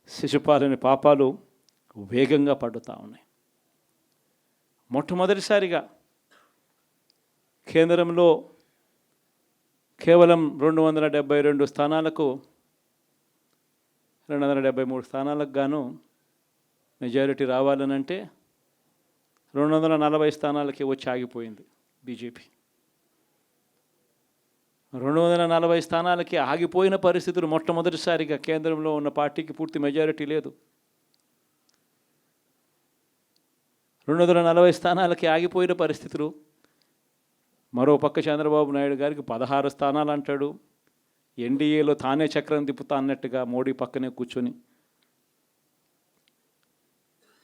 శిశుపాలుని పాపాలు వేగంగా పడుతూ ఉన్నాయి. మొట్టమొదటిసారిగా కేంద్రంలో కేవలం 272 స్థానాలకు 273 స్థానాలకు గాను మెజారిటీ రావాలనంటే 240 స్థానాలకి వచ్చి ఆగిపోయింది బీజేపీ. 240 స్థానాలకి ఆగిపోయిన పరిస్థితులు మొట్టమొదటిసారిగా కేంద్రంలో ఉన్న పార్టీకి పూర్తి మెజారిటీ లేదు. 240 స్థానాలకి ఆగిపోయిన పరిస్థితులు. మరోపక్క చంద్రబాబు నాయుడు గారికి 16 స్థానాలు అంటాడు. ఎన్డీఏలో తానే చక్రం తిప్పుతా అన్నట్టుగా మోడీ పక్కనే కూర్చొని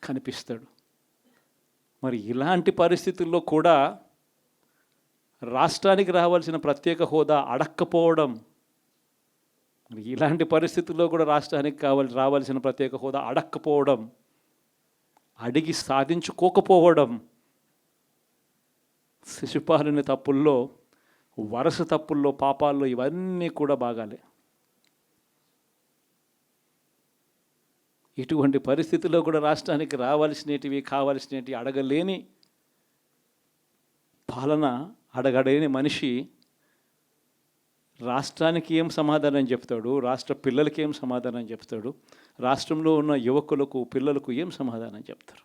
కనిపిస్తాడు. మరి ఇలాంటి పరిస్థితుల్లో కూడా రాష్ట్రానికి రావాల్సిన ప్రత్యేక హోదా అడక్కపోవడం, మరి ఇలాంటి పరిస్థితుల్లో కూడా రాష్ట్రానికి రావాల్సిన ప్రత్యేక హోదా అడక్కపోవడం, అడిగి సాధించుకోకపోవడం శిశుపాలుని తప్పుల్లో, వరుస తప్పుల్లో, పాపాల్లో ఇవన్నీ కూడా బాగాలే. ఇటువంటి పరిస్థితుల్లో కూడా రాష్ట్రానికి రావాల్సినవి, కావాల్సినవి అడగలేని పాలన, అడగలేని మనిషి రాష్ట్రానికి ఏం సమాధానం చెప్తాడు? రాష్ట్ర పిల్లలకి ఏం సమాధానం చెప్తాడు? రాష్ట్రంలో ఉన్న యువకులకు, పిల్లలకు ఏం సమాధానం చెప్తారు?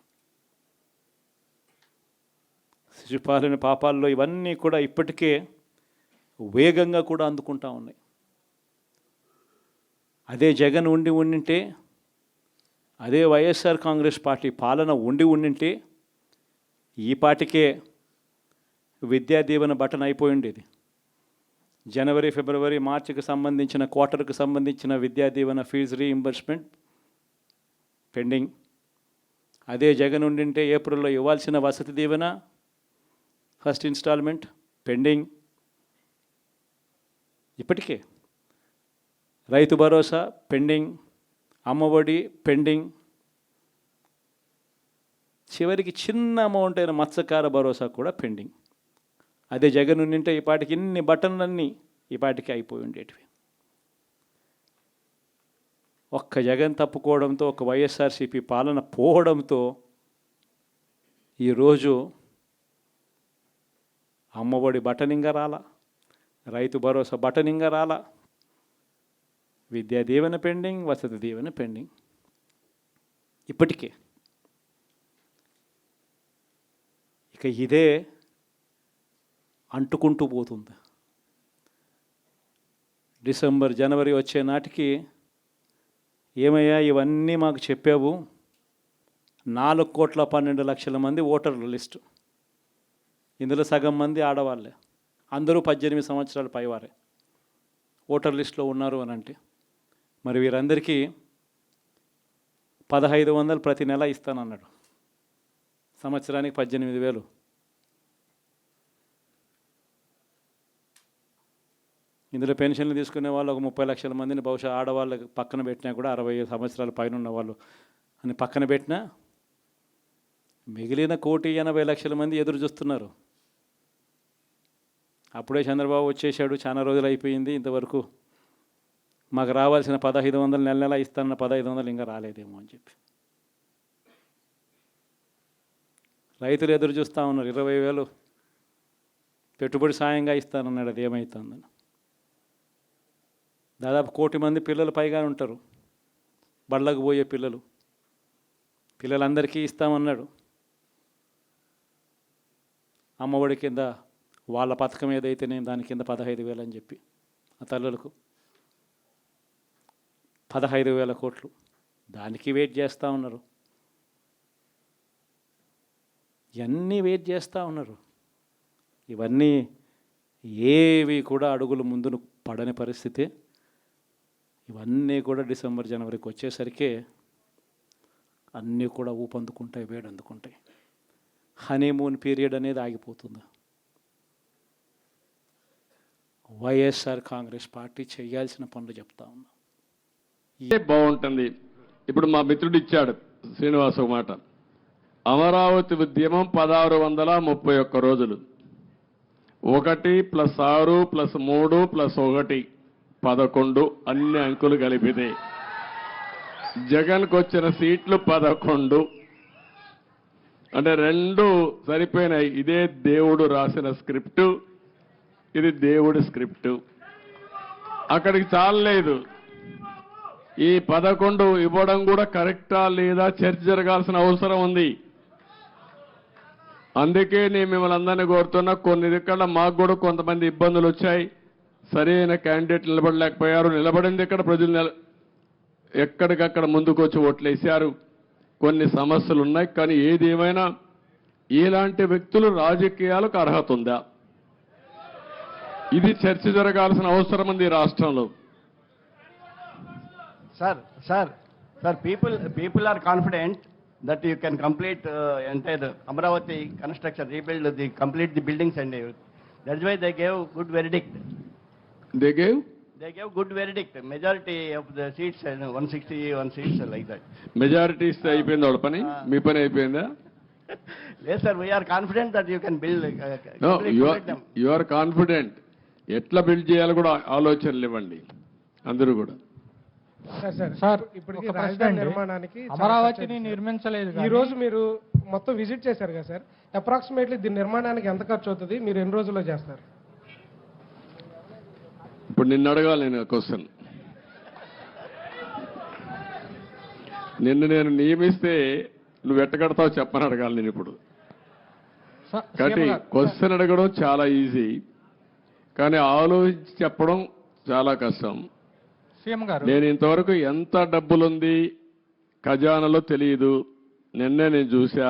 శిశుపాలుని పాపాల్లో ఇవన్నీ కూడా ఇప్పటికే వేగంగా కూడా అందుకుంటా ఉన్నాయి. అదే జగన్ ఉండింటే, అదే వైఎస్ఆర్ కాంగ్రెస్ పార్టీ పాలన ఉండింటే ఈ పాటికే విద్యా దీవెన బటన్ అయిపోయి ఉండేది. జనవరి, ఫిబ్రవరి, మార్చికి సంబంధించిన క్వార్టర్కి సంబంధించిన Vidya Deevena fee reimbursement pending. అదే జగన్ ఉండింటే ఏప్రిల్లో ఇవ్వాల్సిన Vasathi Deevena first instalment pending. ఇప్పటికే రైతు భరోసా పెండింగ్, అమ్మఒడి పెండింగ్, చివరికి చిన్న అమౌంట్ అయిన మత్స్యకార భరోసా కూడా పెండింగ్. అదే జగన్ ఉండింటే ఈ పాటికి ఇన్ని బటన్లన్నీ ఈ పాటికి అయిపోయి ఉండేటివి. ఒక్క జగన్ తప్పుకోవడంతో, ఒక వైఎస్ఆర్సీపీ పాలన పోవడంతో ఈరోజు అమ్మఒడి బటనింగా రాలా, రైతు భరోసా బటనింగా రాలా, విద్యా దీవెన పెండింగ్, వసతి దీవెన పెండింగ్. ఇప్పటికే ఇక ఇదే అంటుకుంటూ పోతుంది. డిసెంబర్, జనవరి వచ్చే నాటికి ఏమయ్యా ఇవన్నీ మాకు చెప్పావు, 4,12,00,000 మంది ఓటర్ల లిస్టు, ఇందులో సగం మంది ఆడవాళ్ళే, అందరూ 18 సంవత్సరాల పైవారే ఓటర్ లిస్టులో ఉన్నారు అని అంటే, మరి వీరందరికీ 1,500 ప్రతి నెల ఇస్తానన్నాడు. సంవత్సరానికి 18,000. ఇందులో పెన్షన్లు తీసుకునే వాళ్ళు ఒక 30 లక్షల మందిని బహుశా ఆడవాళ్ళకి పక్కన పెట్టినా కూడా 60 సంవత్సరాల పైన ఉన్న వాళ్ళు అని పక్కన పెట్టినా మిగిలిన 1,80,00,000 మంది ఎదురు చూస్తున్నారు. అప్పుడే చంద్రబాబు వచ్చేసాడు, చాలా రోజులు అయిపోయింది, ఇంతవరకు మాకు రావాల్సిన 1,500 నెల నెల ఇస్తానన్న 1,500 ఇంకా రాలేదేమో అని చెప్పి రైతులు ఎదురు చూస్తూ ఉన్నారు. 20,000 పెట్టుబడి సాయంగా ఇస్తానన్నాడు, అది ఏమవుతుందని. దాదాపు 1,000,000 మంది పిల్లలు పైగా ఉంటారు, బళ్ళకు పోయే పిల్లలందరికీ ఇస్తామన్నాడు. అమ్మఒడి కింద వాళ్ళ పథకం ఏదైతే నేను దాని కింద 15,000 అని చెప్పి ఆ తల్లులకు 15,000 కోట్లు, దానికి వెయిట్ చేస్తూ ఉన్నారు. ఇవన్నీ వెయిట్ చేస్తూ ఉన్నారు. ఇవన్నీ ఏవి కూడా అడుగులు ముందును పడని పరిస్థితి. ఇవన్నీ కూడా డిసెంబర్, జనవరికి వచ్చేసరికి అన్నీ కూడా ఊపందుకుంటాయి, వేడందుకుంటాయి. హనీమూన్ పీరియడ్ అనేది ఆగిపోతుంది. వైఎస్ఆర్ కాంగ్రెస్ పార్టీ చేయాల్సిన పనులు చెప్తా ఉన్నా. ఇదే బాగుంటుంది. ఇప్పుడు మా మిత్రుడు ఇచ్చాడు శ్రీనివాస్ ఒక మాట, అమరావతి ఉద్యమం 1631 రోజులు, 1 + 6 + 3 + 1 11 అన్ని అంకులు కలిపితే జగన్కు వచ్చిన సీట్లు 11. అంటే 2 సరిపోయినాయి. ఇదే దేవుడు రాసిన స్క్రిప్టు, ఇది దేవుడి స్క్రిప్టు. అక్కడికి చాలలేదు. ఈ 11 ఇవ్వడం కూడా కరెక్టా లేదా చర్చ జరగాల్సిన అవసరం ఉంది. అందుకే నేను మిమ్మల్ని అందరినీ కోరుతున్నా, కొన్ని ఇక్కడ మాకు కూడా కొంతమంది ఇబ్బందులు వచ్చాయి. సరైన క్యాండిడేట్ నిలబడలేకపోయారు. నిలబడింది ఇక్కడ ప్రజలు ఎక్కడికక్కడ ముందుకు వచ్చి ఓట్లేశారు. కొన్ని సమస్యలు ఉన్నాయి. కానీ ఏది ఏమైనా ఇలాంటి వ్యక్తులు రాజకీయాలకు అర్హత ఉందా, ఇది చర్చ జరగాల్సిన అవసరం ఉంది ఈ రాష్ట్రంలో. Sir, people are confident that you can complete entire Amaravati construction, complete the buildings and everything. That's why they gave good verdict. They gave good verdict. Majority of the seats, 161 seats like that. Majority ఇస్తే అయిపోయింది వాళ్ళ పని, మీ పని అయిపోయిందా? Yes, sir, we are confident that you can build. No, complete them. you are confident. ఎట్లా build చేయాలో కూడా ఆలోచనలు ఇవ్వండి అందరూ కూడా. సార్ ఇప్పటికి రాజధాని నిర్మాణానికి అమరావతిని నిర్మించలేదు. ఈ రోజు మీరు మొత్తం విజిట్ చేశారు కదా సార్, అప్రాక్సిమేట్లీ దీని నిర్మాణానికి ఎంత ఖర్చు అవుతుంది, మీరు ఎన్ని రోజుల్లో చేస్తారు? ఇప్పుడు నిన్ను అడగాలి నేను క్వశ్చన్. నిన్ను నేను నియమిస్తే నువ్వు ఎట్టగడతావు చెప్పని అడగాలి నేను ఇప్పుడు. కాబట్టి క్వశ్చన్ అడగడం చాలా ఈజీ, కానీ ఆలోచించి చెప్పడం చాలా కష్టం. సీఎం గారు, నేను ఇంతవరకు ఎంత డబ్బులుంది ఖజానాలో తెలియదు. నిన్నే నేను చూసా.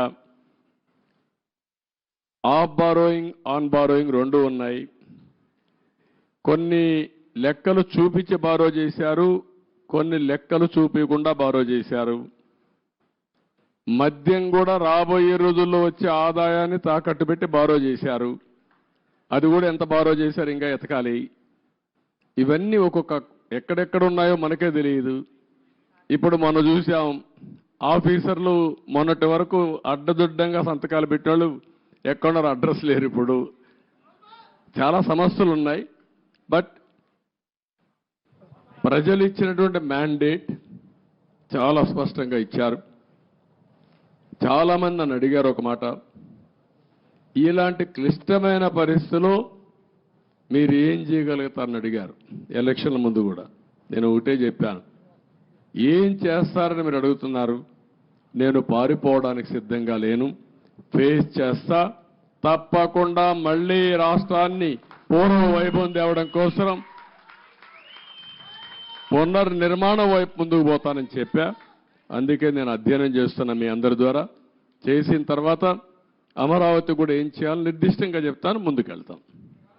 ఆఫ్ బారోయింగ్, ఆన్ బారోయింగ్ 2 ఉన్నాయి. కొన్ని లెక్కలు చూపించి బారో చేశారు, కొన్ని లెక్కలు చూపించకుండా బారో చేశారు. మద్యం కూడా రాబోయే రోజుల్లో వచ్చే ఆదాయాన్ని తాకట్టు పెట్టి బారో చేశారు. అది కూడా ఎంత బారో చేశారు ఇంకా ఎతకాలి. ఇవన్నీ ఒక్కొక్క ఎక్కడెక్కడ ఉన్నాయో మనకే తెలియదు. ఇప్పుడు మనం చూసాం, ఆఫీసర్లు మొన్నటి వరకు అడ్డదుడ్డంగా సంతకాలు పెట్టినోళ్ళు ఎక్కడున్నారు, అడ్రస్ లేరు. ఇప్పుడు చాలా సమస్యలు ఉన్నాయి. బట్ ప్రజలు ఇచ్చినటువంటి మ్యాండేట్ చాలా స్పష్టంగా ఇచ్చారు. చాలామంది నన్ను అడిగారు ఒక మాట, ఇలాంటి క్లిష్టమైన పరిస్థితుల్లో మీరు ఏం చేయగలుగుతారని అడిగారు. ఎలక్షన్ల ముందు కూడా నేను ఒకటే చెప్పాను, ఏం చేస్తారని మీరు అడుగుతున్నారు. నేను పారిపోవడానికి సిద్ధంగా లేను, ఫేస్ చేస్తా. తప్పకుండా మళ్ళీ రాష్ట్రాన్ని పూర్వ వైభవం తేవడం కోసం పునర్నిర్మాణం వైపు ముందుకు పోతానని చెప్పా. అందుకే నేను అధ్యయనం చేస్తున్నా మీ అందరి ద్వారా. చేసిన తర్వాత అమరావతి కూడా ఏం చేయాలో నిర్దిష్టంగా చెప్తాను, ముందుకెళ్తాం.